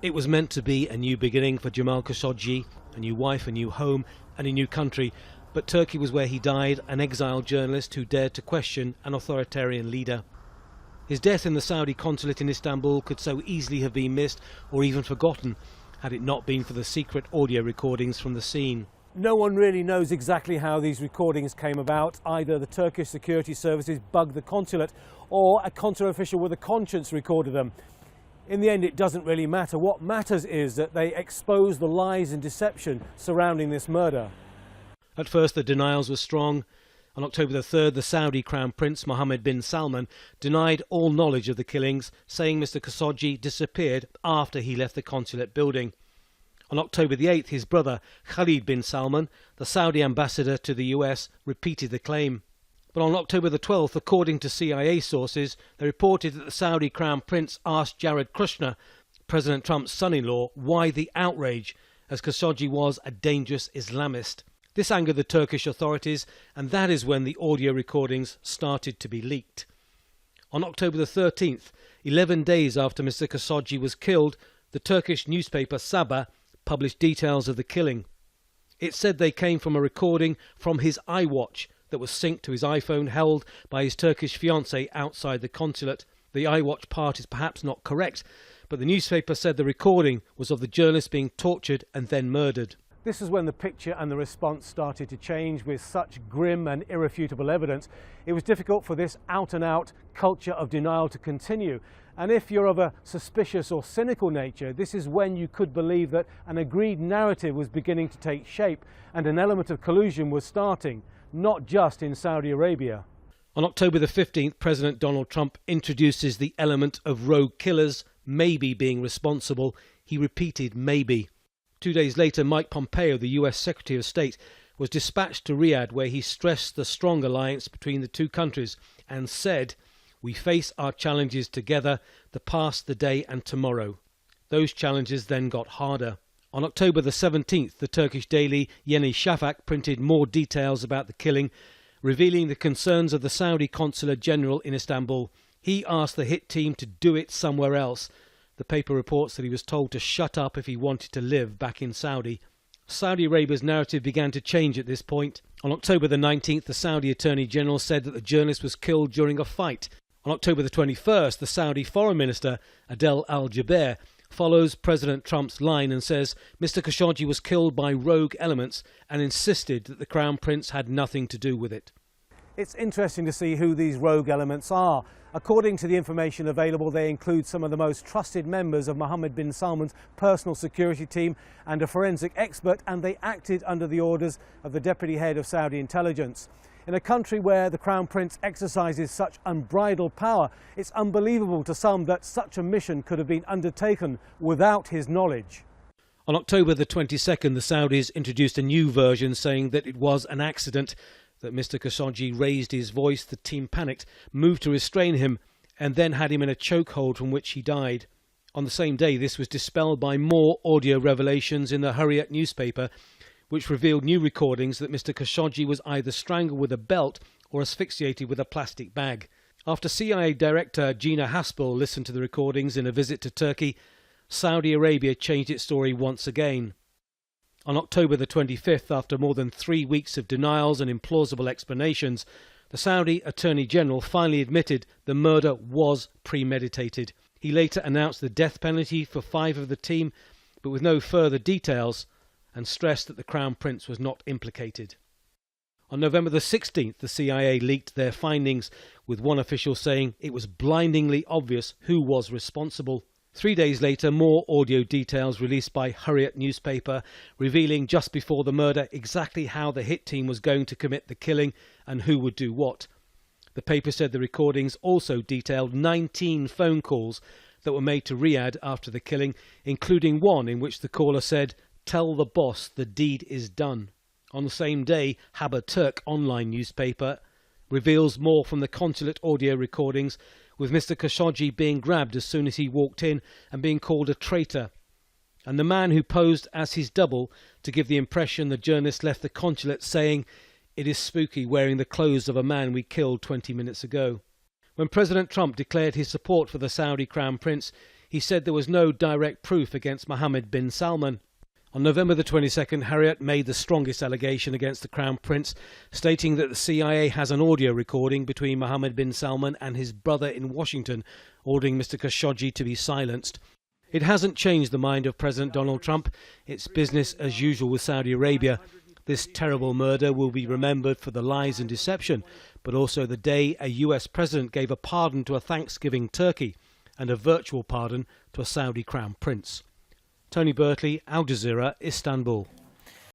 It was meant to be a new beginning for Jamal Khashoggi, a new wife, a new home and a new country, but Turkey was where he died, an exiled journalist who dared to question an authoritarian leader. His death in the Saudi Consulate in Istanbul could so easily have been missed or even forgotten had it not been for the secret audio recordings from the scene. No one really knows exactly how these recordings came about. Either the Turkish security services bugged the consulate or a consular official with a conscience recorded them. In the end, it doesn't really matter. What matters is that they expose the lies and deception surrounding this murder. At first, the denials were strong. On October the 3rd, the Saudi Crown Prince Mohammed bin Salman denied all knowledge of the killings, saying Mr Khashoggi disappeared after he left the consulate building. On October the 8th, his brother Khalid bin Salman, the Saudi ambassador to the US, repeated the claim. But on October the 12th, according to CIA sources, they reported that the Saudi Crown Prince asked Jared Kushner, President Trump's son-in-law, why the outrage, as Khashoggi was a dangerous Islamist. This angered the Turkish authorities, and that is when the audio recordings started to be leaked. On October the 13th, 11 days after Mr Khashoggi was killed, the Turkish newspaper Sabah published details of the killing. It said they came from a recording from his iWatch that was synced to his iPhone held by his Turkish fiancée outside the consulate. The iWatch part is perhaps not correct, but the newspaper said the recording was of the journalist being tortured and then murdered. This is when the picture and the response started to change. With such grim and irrefutable evidence, it was difficult for this out-and-out culture of denial to continue. And if you're of a suspicious or cynical nature, this is when you could believe that an agreed narrative was beginning to take shape and an element of collusion was starting, not just in Saudi Arabia. On October the 15th, President Donald Trump introduces the element of rogue killers maybe being responsible. He repeated maybe. 2 days later, Mike Pompeo, the US Secretary of State, was dispatched to Riyadh, where he stressed the strong alliance between the two countries and said, "We face our challenges together, the past, the day and tomorrow." Those challenges then got harder. On October the 17th, the Turkish daily Yeni Shafak printed more details about the killing, revealing the concerns of the Saudi Consulate General in Istanbul. He asked the hit team to do it somewhere else. The paper reports that he was told to shut up if he wanted to live back in Saudi. Saudi Arabia's narrative began to change at this point. On October the 19th, the Saudi Attorney General said that the journalist was killed during a fight. On October the 21st, the Saudi Foreign Minister, Adel al-Jubeir, follows President Trump's line and says Mr Khashoggi was killed by rogue elements and insisted that the Crown Prince had nothing to do with it. It's interesting to see who these rogue elements are. According to the information available, they include some of the most trusted members of Mohammed bin Salman's personal security team and a forensic expert, and they acted under the orders of the deputy head of Saudi intelligence. In a country where the Crown Prince exercises such unbridled power, it's unbelievable to some that such a mission could have been undertaken without his knowledge. On October the 22nd, the Saudis introduced a new version saying that it was an accident, that Mr Khashoggi raised his voice, the team panicked, moved to restrain him, and then had him in a chokehold from which he died. On the same day, this was dispelled by more audio revelations in the Hurriyet newspaper, which revealed new recordings that Mr Khashoggi was either strangled with a belt or asphyxiated with a plastic bag. After CIA Director Gina Haspel listened to the recordings in a visit to Turkey, Saudi Arabia changed its story once again. On October the 25th, after more than 3 weeks of denials and implausible explanations, the Saudi Attorney General finally admitted the murder was premeditated. He later announced the death penalty for 5 of the team, but with no further details, and stressed that the Crown Prince was not implicated. On November the 16th, the CIA leaked their findings, with one official saying it was blindingly obvious who was responsible. 3 days later, more audio details released by Hurriyet newspaper, revealing just before the murder exactly how the hit team was going to commit the killing and who would do what. The paper said the recordings also detailed 19 phone calls that were made to Riyadh after the killing, including one in which the caller said, "Tell the boss the deed is done." On the same day, Haberturk online newspaper reveals more from the consulate audio recordings, with Mr Khashoggi being grabbed as soon as he walked in and being called a traitor, and the man who posed as his double to give the impression the journalist left the consulate saying, "It is spooky wearing the clothes of a man we killed 20 minutes ago." When President Trump declared his support for the Saudi Crown Prince, he said there was no direct proof against Mohammed bin Salman. On November the 22nd, Harriet made the strongest allegation against the Crown Prince, stating that the CIA has an audio recording between Mohammed bin Salman and his brother in Washington, ordering Mr Khashoggi to be silenced. It hasn't changed the mind of President Donald Trump. It's business as usual with Saudi Arabia. This terrible murder will be remembered for the lies and deception, but also the day a US president gave a pardon to a Thanksgiving turkey and a virtual pardon to a Saudi Crown Prince. Tony Birtley, Al Jazeera, Istanbul.